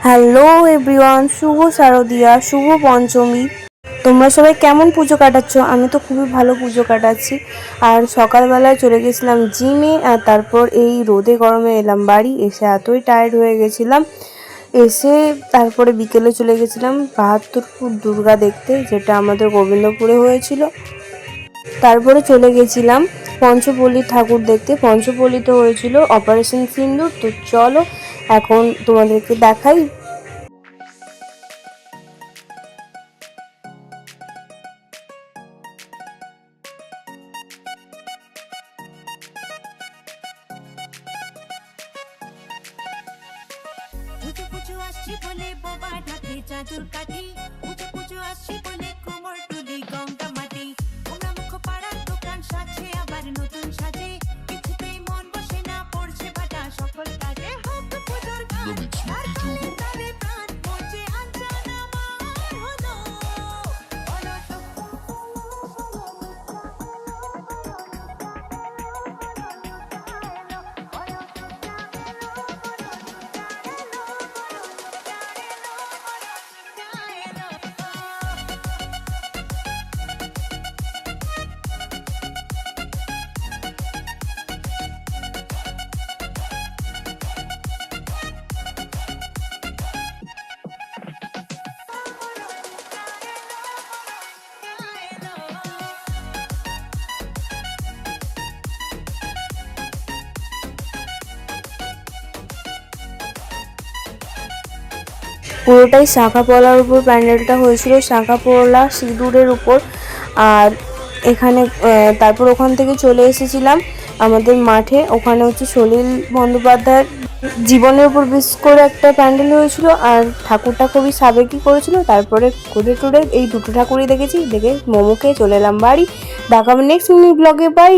Hello everyone, শুভ শারদিয়া, শুভ পঞ্চমী। তোমরা সবাই কেমন পুজো কাটাচ্ছ? আমি তো খুবই ভালো পুজো কাটাচ্ছি। আর সকালবেলায় চলে গেছিলাম জিমে, আর তারপর এই রোদে গরমে এলাম বাড়ি। এসে এতই টায়ার্ড হয়ে গেছিলাম, এসে তারপরে বিকেলে চলে গেছিলাম ৭২ ফুট দুর্গা দেখতে, যেটা আমাদের গোবিন্দপুরে হয়েছিল। তারপরে চলে গেছিলাম পঞ্চপল্লী ঠাকুর দেখতে। পঞ্চপল্লীতে হয়েছিল অপারেশন সিন্দুর। তো চলো এখন তোমাদেরকে দেখাই। পুজো পুজো আসছি বলে বোবা ঢাকে চাদর কাটি, পুজো পুজো আসছি বলে কোমর তুলি গঙ্গা মাটি। ওরা মুখ পাড়ার দোকান সাজে আবার নতুন সাজে, কিছুতেই মন বসে না, পড়ছে বাটা সকল কাজে। হোক পুজোর গান আর গানের তালে প্রাণ পড়ছে আঞ্জান আমার হলো বলো তো। পুরোটাই শাঁখা পলার উপর প্যান্ডেলটা হয়েছিল, শাঁখা পলা সিঁদুরের উপর। আর এখানে তারপর ওখান থেকে চলে এসেছিলাম আমাদের মাঠে। ওখানে হচ্ছে সলিল বন্দ্যোপাধ্যায়ের জীবনের উপর বেশ করে একটা প্যান্ডেল হয়েছিল, আর ঠাকুরটা খুবই সাবেকি করেছিল। তারপরে ঘুরে টুরে এই দুটো ঠাকুরই দেখেছি, দেখে মোমো খেয়ে চলে এলাম বাড়ি। দেখাবে নেক্সট মিনি ব্লগে, বাই।